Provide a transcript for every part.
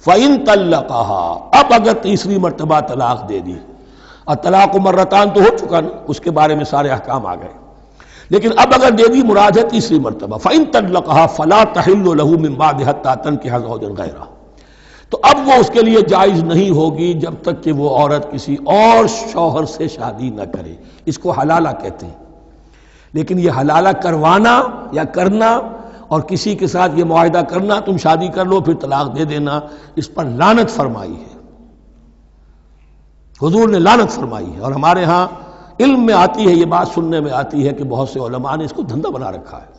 فَإِن طَلَّقَهَا، اب اگر تیسری مرتبہ طلاق دے دی، اور طلاق مرتان تو ہو چکا نا، اس کے بارے میں سارے احکام آ گئے، لیکن اب اگر دے دی مراد ہے تیسری مرتبہ، فَإِن طَلَّقَهَا فَلَا تَحِلُّ لَهُ مِن بَعْدِ حَتَّى تَنكِحَ زَوْجًا غَيْرَهُ، تو اب وہ اس کے لیے جائز نہیں ہوگی جب تک کہ وہ عورت کسی اور شوہر سے شادی نہ کرے۔ اس کو حلالہ کہتے ہیں، لیکن یہ حلالہ کروانا یا کرنا اور کسی کے ساتھ یہ معاہدہ کرنا تم شادی کر لو پھر طلاق دے دینا، اس پر لعنت فرمائی ہے، حضور نے لعنت فرمائی ہے۔ اور ہمارے ہاں علم میں آتی ہے، یہ بات سننے میں آتی ہے کہ بہت سے علماء نے اس کو دھندا بنا رکھا ہے۔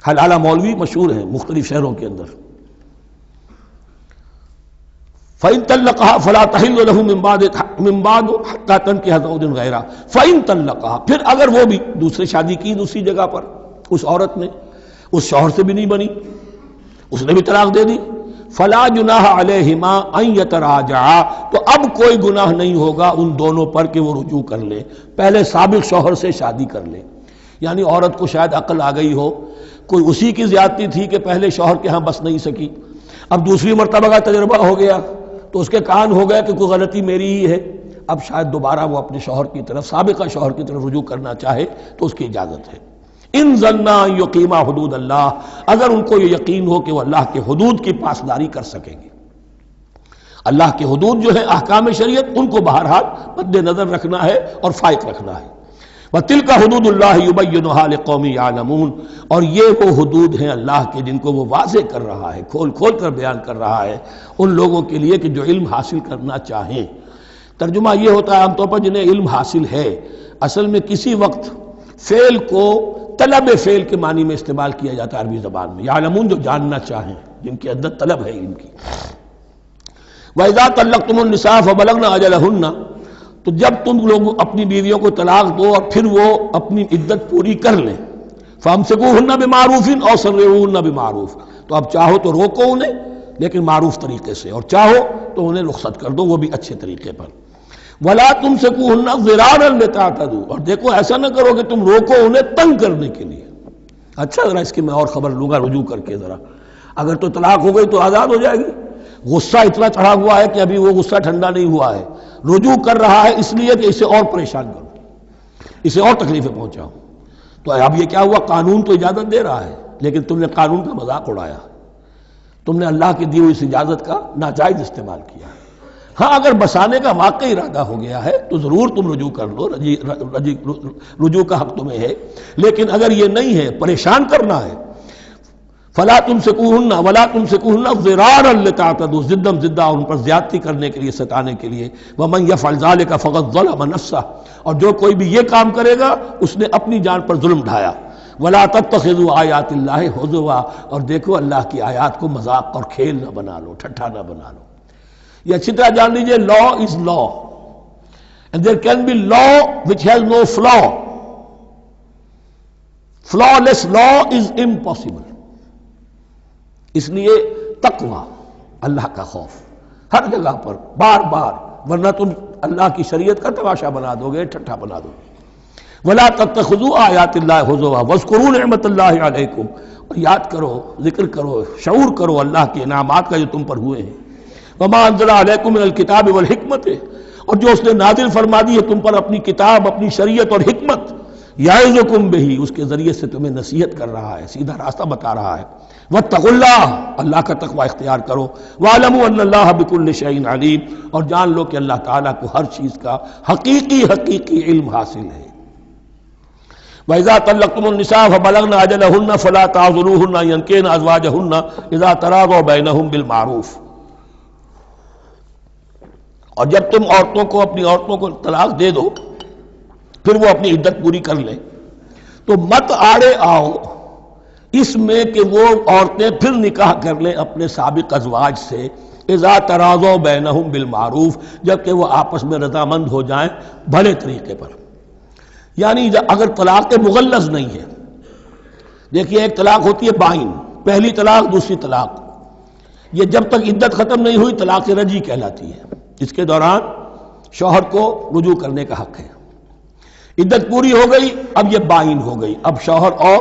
حلالہ مولوی مشہور ہیں مختلف شہروں کے اندر۔ فَإِن طَلَّقَهَا فَلَا تَحِلُّ لَهُ مِن بَعْدُ حَتَّى تَنكِحَ زَوْجًا غَيْرَهُ فَإِن طَلَّقَهَا، پھر اگر وہ بھی دوسری شادی کی دوسری جگہ پر، اس عورت نے اس شوہر سے بھی نہیں بنی، اس نے بھی طلاق دے دی، فَلَا جُنَاحَ عَلَيْهِمَا أَن يَتَرَاجَعَا، تو اب کوئی گناہ نہیں ہوگا ان دونوں پر کہ وہ رجوع کر لیں، پہلے سابق شوہر سے شادی کر لیں۔ یعنی عورت کو شاید عقل آ گئی ہو، کوئی اسی کی زیادتی تھی کہ پہلے شوہر کے ہاں بس نہیں سکی، اب دوسری مرتبہ کا تجربہ ہو گیا تو اس کے کان ہو گیا کہ کوئی غلطی میری ہی ہے، اب شاید دوبارہ وہ اپنے شوہر کی طرف، سابقہ شوہر کی طرف رجوع کرنا چاہے تو اس کی اجازت ہے۔ ان ظنا یقیما حدود اللہ، اگر ان کو یہ یقین ہو کہ وہ اللہ کے حدود کی پاسداری کر سکیں گے۔ اللہ کے حدود جو ہے احکام شریعت، ان کو بہرحال مد نظر رکھنا ہے اور فائق رکھنا ہے۔ وَتِلْكَ حُدُودُ اللَّهِ يُبَيِّنُهَا لِقَوْمٍ يَعْلَمُونَ، اور یہ وہ حدود ہیں اللہ کے جن کو وہ واضح کر رہا ہے، کھول کھول کر بیان کر رہا ہے ان لوگوں کے لیے کہ جو علم حاصل کرنا چاہیں۔ ترجمہ یہ ہوتا ہے عام طور پر جنہیں علم حاصل ہے، اصل میں کسی وقت فعل کو طلب فعل کے معنی میں استعمال کیا جاتا ہے عربی زبان میں، یعلمون جو جاننا چاہیں، جن کے اندر طلب ہے علم کی۔ وَإِذَا طَلَّقْتُمُ النِّسَاءَ فَبَلَغْنَ أَجَلَهُنَّ، تو جب تم لوگ اپنی بیویوں کو طلاق دو اور پھر وہ اپنی عدت پوری کر لیں، فَأَمْسِكُوهُنَّ بِمَعْرُوفٍ أَوْ سَرِّحُوهُنَّ بِمَعْرُوفٍ، تو اب چاہو تو روکو انہیں لیکن معروف طریقے سے، اور چاہو تو انہیں رخصت کر دو وہ بھی اچھے طریقے پر۔ وَلَا تُمْسِكُوهُنَّ ضِرَارًا لِتَعْتَدُوا، اور دیکھو ایسا نہ کرو کہ تم روکو انہیں تنگ کرنے کے لیے۔ اچھا ذرا اس کی میں اور خبر لوں گا رجوع کر کے، ذرا اگر تو طلاق ہو گئی تو آزاد ہو جائے گی، غصہ اتنا چڑھا ہوا ہے کہ ابھی وہ غصہ ٹھنڈا نہیں ہوا ہے، رجوع کر رہا ہے اس لیے کہ اسے اور پریشان کروں، اسے اور تکلیفیں پہنچاؤں۔ تو اب یہ کیا ہوا، قانون تو اجازت دے رہا ہے لیکن تم نے قانون کا مذاق اڑایا، تم نے اللہ کی دی ہوئی اس اجازت کا ناجائز استعمال کیا۔ ہاں اگر بسانے کا واقعی ارادہ ہو گیا ہے تو ضرور تم رجوع کر لو، رجوع کا حق تمہیں ہے، لیکن اگر یہ نہیں ہے، پریشان کرنا ہے، فلا تمسکوہن ولا تمسکوہن ضرارا لتعتدوا، ضدم ضدہ ان پر زیادتی کرنے کے لیے، ستانے کے لیے۔ ومن یفعل ذلک فقد ظلم نفسہ، اور جو کوئی بھی یہ کام کرے گا اس نے اپنی جان پر ظلم ڈھایا۔ ولا تتخذوا آیات اللہ ہزوا، اور دیکھو اللہ کی آیات کو مذاق اور کھیل نہ بنا لو، ٹھٹھا نہ بنا لو۔ یہ اچھی طرح جان لیجئے، لا از لا and there can be law which has no flaw. Flawless law is impossible. اس لیے تقوی، اللہ کا خوف ہر جگہ پر بار بار، ورنہ تم اللہ کی شریعت کا تماشا بنا دو گے، ٹھٹھا بنا دو گے۔ وَلَا تَتَّخِذُوا آیَاتِ اللَّهِ هُزُوًا وَاذْكُرُوا نِعْمَتَ اللَّهِ عَلَيْكُمْ، اور یاد کرو، ذکر کرو، شعور کرو اللہ کے انعامات کا جو تم پر ہوئے ہیں۔ وَمَا أَنزَلَ عَلَيْكُم مِّنَ الْكِتَابِ وَالْحِكْمَةِ، اور جو اس نے نازل فرما دی ہے تم پر اپنی کتاب، اپنی شریعت اور حکمت، یعظکم بہ، اس کے ذریعے سے تمہیں نصیحت کر رہا ہے، سیدھا راستہ بتا رہا ہے۔ واتقوا اللہ، اللہ کا تقوی اختیار کرو۔ واعلموا ان اللہ بکل شیء علیم، اور جان لو کہ اللہ تعالیٰ کو ہر چیز کا حقیقی علم حاصل ہے۔ وَإِذَا طَلَّقْتُمُ النِّسَاءَ فَبَلَغْنَ أَجَلَهُنَّ فَلَا تَعْضُلُوهُنَّ أَن يَنكِحْنَ أَزْوَاجَهُنَّ إِذَا تَرَاضَوْا بَيْنَهُم بِالْمَعْرُوفِ، اور جب تم اپنی عورتوں کو طلاق دے دو پھر وہ اپنی عدت پوری کر لیں تو مت آڑے آؤ اس میں کہ وہ عورتیں پھر نکاح کر لیں اپنے سابق ازواج سے، اذا تراضوا بینہم بالمعروف، جبکہ وہ آپس میں رضامند ہو جائیں بھلے طریقے پر۔ یعنی اگر طلاق مغلظ نہیں ہے، دیکھیے ایک طلاق ہوتی ہے بائن، پہلی طلاق دوسری طلاق، یہ جب تک عدت ختم نہیں ہوئی طلاق رجعی کہلاتی ہے، اس کے دوران شوہر کو رجوع کرنے کا حق ہے۔ عدت پوری ہو گئی، اب یہ بائن ہو گئی، اب شوہر اور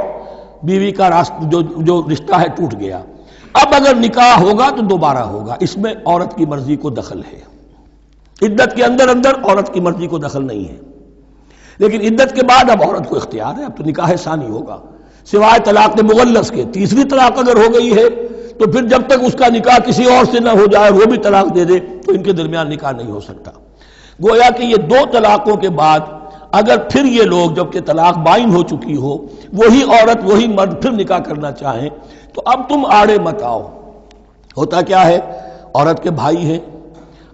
بیوی کا جو رشتہ ہے ٹوٹ گیا۔ اب اگر نکاح ہوگا تو دوبارہ ہوگا، اس میں عورت کی مرضی کو دخل ہے، عدت کے اندر عورت کی مرضی کو دخل نہیں ہے، لیکن عدت کے بعد اب عورت کو اختیار ہے، اب تو نکاح ثانی ہوگا سوائے طلاق مغلظ کے۔ تیسری طلاق اگر ہو گئی ہے تو پھر جب تک اس کا نکاح کسی اور سے نہ ہو جائے اور وہ بھی طلاق دے دے تو ان کے درمیان نکاح نہیں ہو سکتا۔ گویا کہ یہ دو طلاقوں کے بعد اگر پھر یہ لوگ جب کہ طلاق بائن ہو چکی ہو، وہی عورت وہی مرد پھر نکاح کرنا چاہیں تو اب تم آڑے مت آؤ۔ ہوتا کیا ہے، عورت کے بھائی ہیں،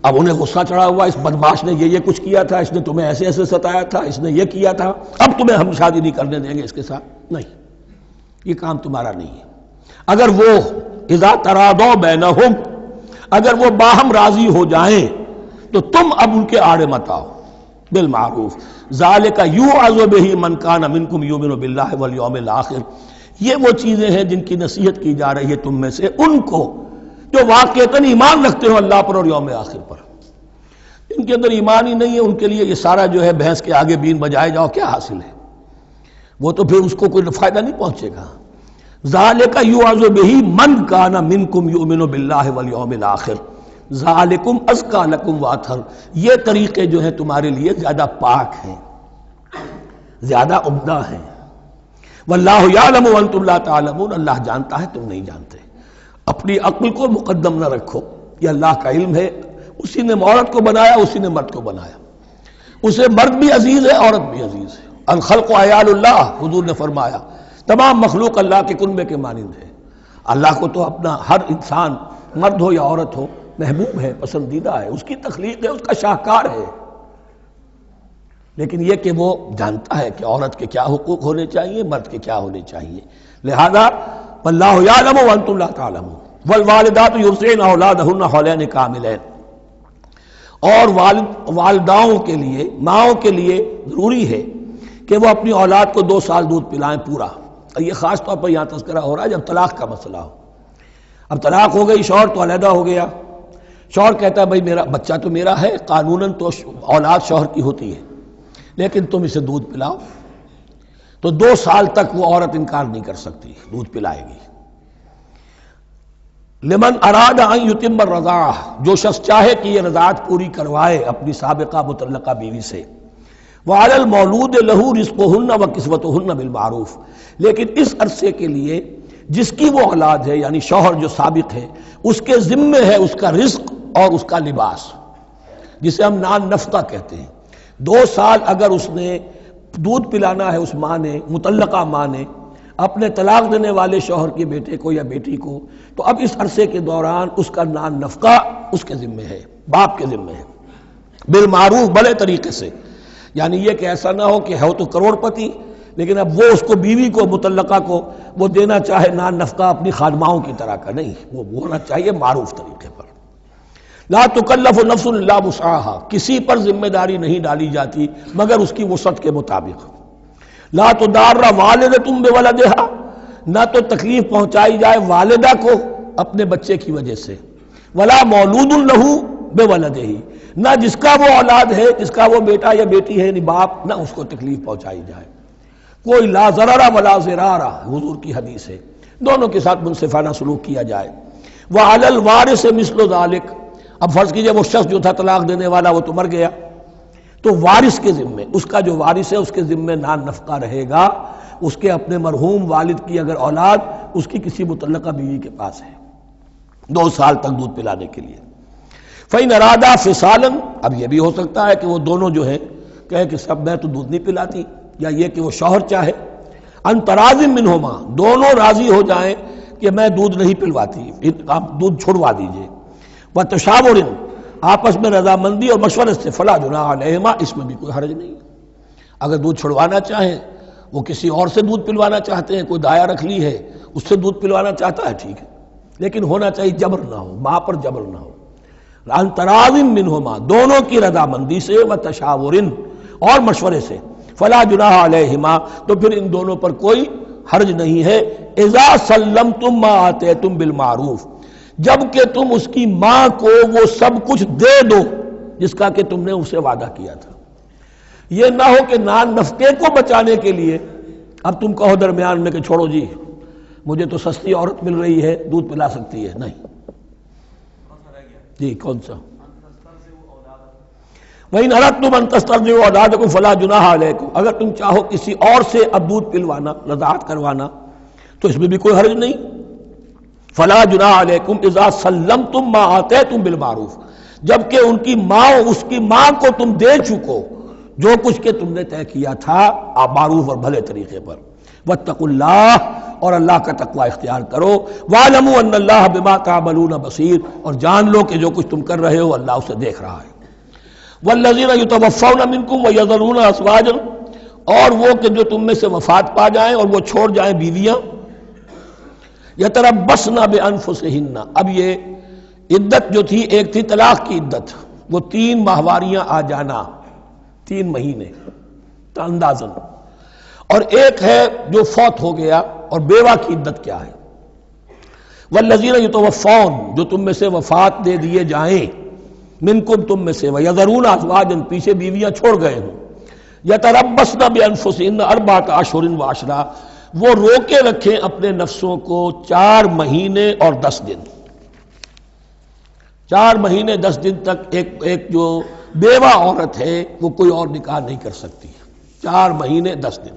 اب انہیں غصہ چڑھا ہوا، اس بدماش نے یہ کچھ کیا تھا، اس نے تمہیں ایسے ایسے ستایا تھا، اس نے یہ کیا تھا، اب تمہیں ہم شادی نہیں کرنے دیں گے اس کے ساتھ، نہیں، یہ کام تمہارا نہیں ہے۔ اگر وہ اذا تراضوا بینہم، اگر وہ باہم راضی ہو جائیں تو تم اب ان کے آڑے مت آؤ، بالمعروف، ذالک یوعظ بہ من کان منکم یؤمن باللہ والیوم الآخر، یہ وہ چیزیں ہیں جن کی نصیحت کی جا رہی ہے تم میں سے ان کو جو واقعتاً ایمان رکھتے ہو اللہ پر اور یوم آخر پر۔ ان کے اندر ایمان ہی نہیں ہے، ان کے لیے یہ سارا جو ہے بھینس کے آگے بین بجائے جاؤ کیا حاصل ہے، وہ تو پھر اس کو کوئی فائدہ نہیں پہنچے گا۔ ذالک یوعظ بہ من کان منکم یؤمن باللہ والیوم الآخر ذالکم ازکی لکم واطہر، یہ طریقے جو ہیں تمہارے لیے زیادہ پاک ہیں، زیادہ عمدہ ہیں۔ واللہ یعلم وانتم لا تعلمون، اللہ جانتا ہے تم نہیں جانتے۔ اپنی عقل کو مقدم نہ رکھو، یہ اللہ کا علم ہے، اسی نے عورت کو بنایا، اسی نے مرد کو بنایا، اسے مرد بھی عزیز ہے عورت بھی عزیز ہے۔ الخلق عیال اللہ، حضور نے فرمایا تمام مخلوق اللہ کے کنبے کے مانند ہے۔ اللہ کو تو اپنا ہر انسان مرد ہو یا عورت ہو محبوب ہے، پسندیدہ ہے، اس کی تخلیق ہے، اس کا شاہکار ہے، لیکن یہ کہ وہ جانتا ہے کہ عورت کے کیا حقوق ہونے چاہیے، مرد کے کیا ہونے چاہیے، لہذا واللہ یعلم وانتم لا تعلمون والوالدات یرضعن اولادہن حولین کاملین، اور والداؤں کے لیے، ماؤں کے لیے ضروری ہے کہ وہ اپنی اولاد کو 2 سال دودھ پلائیں پورا۔ اور یہ خاص طور پر یہاں تذکرہ ہو رہا ہے جب طلاق کا مسئلہ ہو۔ اب طلاق ہو گئی، شوہر تو علیحدہ ہو گیا، شوہر کہتا ہے بھائی میرا بچہ تو میرا ہے، قانوناً تو اولاد شوہر کی ہوتی ہے، لیکن تم اسے دودھ پلاؤ، تو 2 سال تک وہ عورت انکار نہیں کر سکتی، دودھ پلائے گی۔ لمن اراد ان یتم الرضاعہ، جو شخص چاہے کہ یہ رضاعت پوری کروائے اپنی سابقہ مطلقہ بیوی سے۔ وعلی المولود لہ رزقہن وکسوتہن بالمعروف، لیکن اس عرصے کے لیے جس کی وہ اولاد ہے یعنی شوہر جو سابق ہے اس کے ذمے ہے اس کا رزق اور اس کا لباس، جسے ہم نان نفقہ کہتے ہیں۔ 2 سال اگر اس نے دودھ پلانا ہے اس ماں نے، مطلقہ ماں نے اپنے طلاق دینے والے شوہر کے بیٹے کو یا بیٹی کو، تو اب اس عرصے کے دوران اس کا نان نفقہ اس کے ذمے ہے، باپ کے ذمے ہے، بالمعروف، بڑے طریقے سے۔ یعنی یہ کہ ایسا نہ ہو کہ ہے تو کروڑ پتی لیکن اب وہ اس کو بیوی کو مطلقہ کو وہ دینا چاہے نان نفقہ اپنی خادماؤں کی طرح کا، نہیں، وہ ہونا چاہیے معروف طریقے پر۔ لا تکلف نفس الا وسعها، کسی پر ذمہ داری نہیں ڈالی جاتی مگر اس کی وسعت کے مطابق۔ لا تضار والدۃ بولدہا، نہ تو تکلیف پہنچائی جائے والدہ کو اپنے بچے کی وجہ سے، ولا مولود لہ بولدہ، نہ جس کا وہ اولاد ہے، جس کا وہ بیٹا یا بیٹی ہے یعنی باپ، نہ اس کو تکلیف پہنچائی جائے۔ کوئی لا ضرر ولا ضرار، حضور کی حدیث ہے، دونوں کے ساتھ منصفانہ سلوک کیا جائے۔ وعلی الوارث مثل ذلک، اب فرض کیجئے وہ شخص جو تھا طلاق دینے والا وہ تو مر گیا، تو وارث کے ذمے، اس کا جو وارث ہے اس کے ذمے نان نفقہ رہے گا، اس کے اپنے مرحوم والد کی اگر اولاد اس کی کسی مطلقہ بیوی کے پاس ہے 2 سال تک دودھ پلانے کے لیے۔ فَإِنْ أَرَادَا فِصَالًا، اب یہ بھی ہو سکتا ہے کہ وہ دونوں جو ہیں کہے کہ سب میں تو دودھ نہیں پلاتی، یا یہ کہ وہ شوہر چاہے ان تراض منہما، دونوں راضی ہو جائیں کہ میں دودھ نہیں پلواتی، آپ دودھ چھڑوا دیجئے، وتشاور، آپس میں رضامندی اور مشورے سے، فلا جناح علیہما، اس میں بھی کوئی حرج نہیں۔ اگر دودھ چھڑوانا چاہیں، وہ کسی اور سے دودھ پلوانا چاہتے ہیں، کوئی دایا رکھ لی ہے اس سے دودھ پلوانا چاہتا ہے، ٹھیک ہے، لیکن ہونا چاہیے جبر نہ ہو، ماں پر جبر نہ ہو۔ ان تراض منہما، دونوں کی رضامندی سے، وتشاور، اور مشورے سے، فلا جناح علیہما، تو پھر ان دونوں پر کوئی حرج نہیں ہے۔ اذا سلمتم ما آتیتم بالمعروف، جب کہ تم اس کی ماں کو وہ سب کچھ دے دو جس کا کہ تم نے اسے وعدہ کیا تھا۔ یہ نہ ہو کہ نان نفقے کو بچانے کے لیے اب تم کہو درمیان میں کہ چھوڑو جی مجھے تو سستی عورت مل رہی ہے، دودھ پلا سکتی ہے، نہیں۔ جی کون سا؟ وَإِنْ أَرَدْتُمْ أَنْ تَسْتَرْضِعُوا أَوْلَادَكُمْ فَلَا جُنَاحَ عَلَيْكُمْ، اگر تم چاہو کسی اور سے اب دودھ پلوانا، رضاعت کروانا، تو اس میں بھی کوئی حرج نہیں۔ فَلَا جُنَاحَ عَلَيْكُمْ إِذَا سَلَّمْتُمْ مَا آتَيْتُمْ بِالْمَعْرُوفِ، جبکہ ان کی ماں اس کی ماں کو تم دے چکو جو کچھ کہ تم نے طے کیا تھا آپ معروف اور بھلے طریقے پر۔ وَاتَّقُوا اللَّهَ، اور اللہ کا تقوی اختیار کرو۔ وَاعْلَمُوا أَنَّ اللَّهَ بِمَا تَعْمَلُونَ بَصِيرٌ، اور جان لو کہ جو کچھ تم کر رہے ہو اللہ اسے دیکھ رہا ہے۔ وَالَّذِينَ يُتَوَفَّوْنَ مِنْكُمْ وَيَذَرُونَ أَزْوَاجًا، اور وہ کہ جو تم میں سے وفات پا جائیں اور وہ چھوڑ جائیں بیویاں، يَتَرَبَّصْنَ بِأَنفُسِهِنَّ، اب یہ عدت جو تھی، ایک تھی طلاق کی عدت، وہ 3 ماہواریاں آ جانا، 3 مہینے اندازن، اور ایک ہے جو فوت ہو گیا، اور بیوہ کی عدت کیا ہے۔ وَالَّذِينَ يُتَوَفَّوْنَ، جو تم میں سے وفات دے دیے جائیں، منکم تم میں سے، وَيَذَرُونَ أَزْوَاجًا، پیچھے بیویاں چھوڑ گئے ہوں، يَتَرَبَّصْنَ بِأَنفُسِهِنَّ أَرْبَعَةَ أَشْهُرٍ وَعَشْرًا، وہ روکے رکھیں اپنے نفسوں کو 4 مہینے اور 10 دن، 4 مہینے 10 دن تک ایک جو بیوہ عورت ہے وہ کوئی اور نکاح نہیں کر سکتی، 4 مہینے 10 دن۔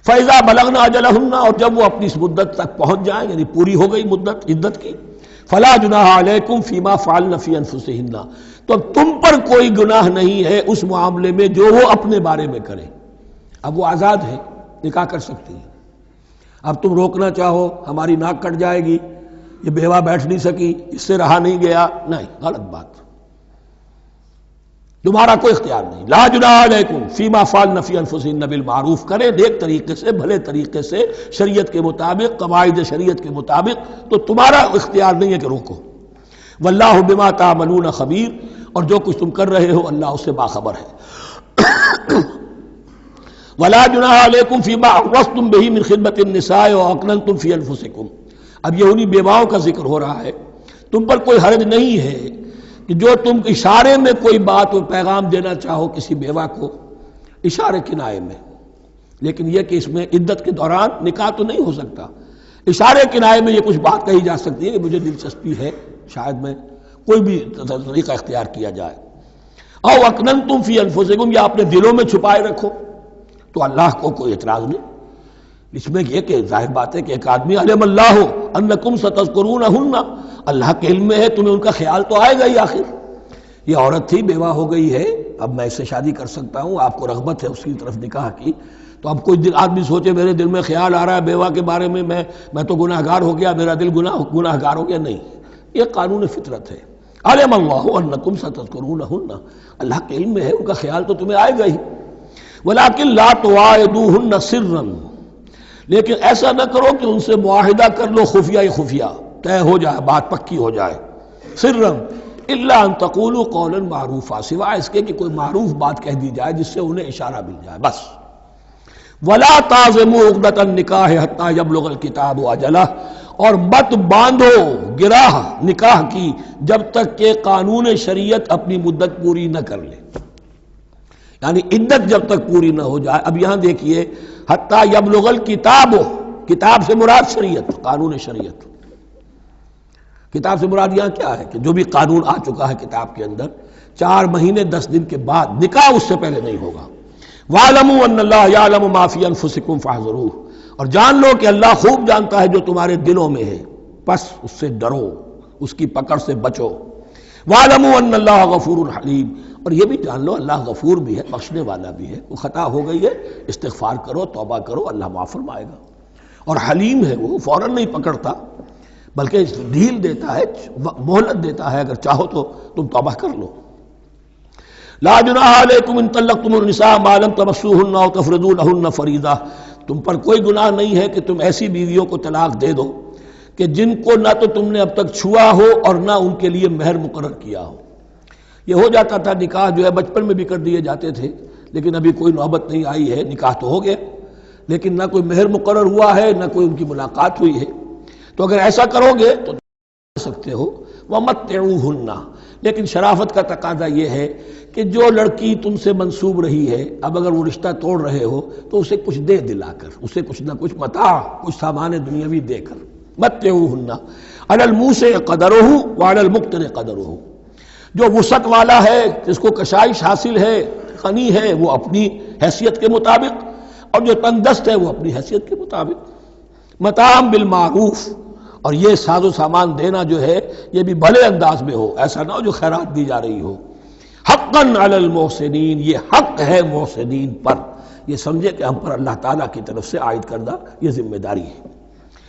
فَإِذَا بَلَغْنَ أَجَلَهُنَّ، اور جب وہ اپنی اس مدت تک پہنچ جائیں، یعنی پوری ہو گئی مدت عدت کی، فَلَا جُنَاحَ عَلَيْكُمْ فِي مَا فَعَلْنَ فِي أَنفُسِهِنَّ، تو تم پر کوئی گناہ نہیں ہے اس معاملے میں جو وہ اپنے بارے میں کرے۔ اب وہ آزاد ہے، نکاح کر سکتی ہے۔ اب تم روکنا چاہو، ہماری ناک کٹ جائے گی، یہ بیوہ بیٹھ نہیں سکی، اس سے رہا نہیں گیا، نہیں، غلط بات، تمہارا کوئی اختیار نہیں۔ لا جناح علیکم فیما فعلن فی انفسہن بالمعروف، کریں نیک طریقے سے، بھلے طریقے سے، شریعت کے مطابق، قواعد شریعت کے مطابق، تو تمہارا اختیار نہیں ہے کہ روکو۔ واللہ بما تعملون خبیر، اور جو کچھ تم کر رہے ہو اللہ اس سے باخبر ہے۔ ولا جناح علیکم فیما عرضتم بہ من خدمۃ النساء واکننتم فی انفسکم، اب یہ انہی بیواؤں کا ذکر ہو رہا ہے۔ تم پر کوئی حرج نہیں ہے کہ جو تم اشارے میں کوئی بات اور پیغام دینا چاہو کسی بیوہ کو، اشارے کنائے میں، لیکن یہ کہ اس میں عدت کے دوران نکاح تو نہیں ہو سکتا، اشارے کنائے میں یہ کچھ بات کہی جا سکتی ہے کہ مجھے دلچسپی ہے، شاید میں کوئی بھی طریقہ اختیار کیا جائے۔ او اکننتم فی انفسکم، یا اپنے دلوں میں چھپائے رکھو، تو اللہ کو کوئی اعتراض نہیں۔ اس میں یہ کہ ظاہر بات ہے کہ ایک آدمی علم اللہ انکم ستذکرونہن، اللہ کے علم میں ہے تمہیں ان کا خیال تو آئے گا ہی، آخر یہ عورت تھی، بیوہ ہو گئی ہے، اب میں اس سے شادی کر سکتا ہوں، آپ کو رغبت ہے اس کی طرف نکاح کی، تو اب کوئی آدمی سوچے میرے دل میں خیال آ رہا ہے بیوہ کے بارے میں، میں تو گناہ گار ہو گیا، میرا دل گناہ گار ہو گیا، نہیں، یہ قانون فطرت ہے۔ علم اللہ انکم ستذکرونہن، اللہ کے علم میں ہے ان کا خیال تو تمہیں آئے گا ہی۔ ولکن لا تواعدوہن سرا، لیکن ایسا نہ کرو کہ ان سے معاہدہ کر لو خفیہ خفیہ، طے ہو جائے، بات پکی ہو جائے، سرا الا ان تقولوا قولا معروفا، سوائے اس کے کہ کوئی معروف بات کہہ دی جائے جس سے انہیں اشارہ مل جائے، بس۔ ولا تعزموا عقدۃ النکاح حتی یبلغ الکتاب اجلہ، اور مت باندھو گراہ نکاح کی جب تک کہ قانون شریعت اپنی مدت پوری نہ کر لے، یعنی عدت جب تک پوری نہ ہو جائے۔ اب یہاں دیکھیے حتی یبلغ الکتاب، کتاب سے مراد شریعت، قانون شریعت، کتاب سے مراد یہاں کیا ہے کہ جو بھی قانون آ چکا ہے کتاب کے اندر، 4 مہینے 10 دن کے بعد نکاح اس سے پہلے نہیں ہوگا۔ وَاعْلَمُوا أَنَّ اللَّهَ يَعْلَمُ مَا فِي أَنفُسِكُمْ فَاحْذَرُوهُ، اور جان لو کہ اللہ خوب جانتا ہے جو تمہارے دلوں میں ہے، پس اس سے ڈرو، اس کی پکڑ سے بچو۔ وَاعْلَمُوا أَنَّ اللَّهَ غَفُورٌ حَلِيمٌ، اور یہ بھی جان لو اللہ غفور بھی ہے، بخشنے والا بھی ہے، وہ خطا ہو گئی ہے، استغفار کرو، توبہ کرو، اللہ معاف فرمائے گا۔ اور حلیم ہے، وہ فوراً نہیں پکڑتا بلکہ ڈھیل دیتا ہے، مہلت دیتا ہے، اگر چاہو تو تم توبہ کر لو۔ لا جناح علیکم ان طلقتم النساء ما لم تمسوهن او تفرضوا لهن فریضہ، تم پر کوئی گناہ نہیں ہے کہ تم ایسی بیویوں کو طلاق دے دو کہ جن کو نہ تو تم نے اب تک چھوا ہو اور نہ ان کے لیے مہر مقرر کیا ہو۔ یہ ہو جاتا تھا نکاح جو ہے بچپن میں بھی کر دیے جاتے تھے، لیکن ابھی کوئی نوبت نہیں آئی ہے، نکاح تو ہو گیا لیکن نہ کوئی مہر مقرر ہوا ہے، نہ کوئی ان کی ملاقات ہوئی ہے، تو اگر ایسا کرو گے تو کر سکتے ہو۔ وَمَتِّعُوهُنَّ، لیکن شرافت کا تقاضا یہ ہے کہ جو لڑکی تم سے منسوب رہی ہے اب اگر وہ رشتہ توڑ رہے ہو تو اسے کچھ دے دلا کر، اسے کچھ نہ کچھ متاع، کچھ سامان دنیاوی دے کر، متعوہن علی الموسع قدرہ وعلی المقتر قدرہ، جو وسعت والا ہے، جس کو کشائش حاصل ہے، غنی ہے، وہ اپنی حیثیت کے مطابق، اور جو تنگ دست ہے وہ اپنی حیثیت کے مطابق، متاع بالمعروف، اور یہ ساز و سامان دینا جو ہے یہ بھی بھلے انداز میں ہو، ایسا نہ ہو جو خیرات دی جا رہی ہو۔ حقا علی المحسنین، یہ حق ہے محسنین پر، یہ سمجھے کہ ہم پر اللہ تعالیٰ کی طرف سے عائد کردہ یہ ذمہ داری ہے۔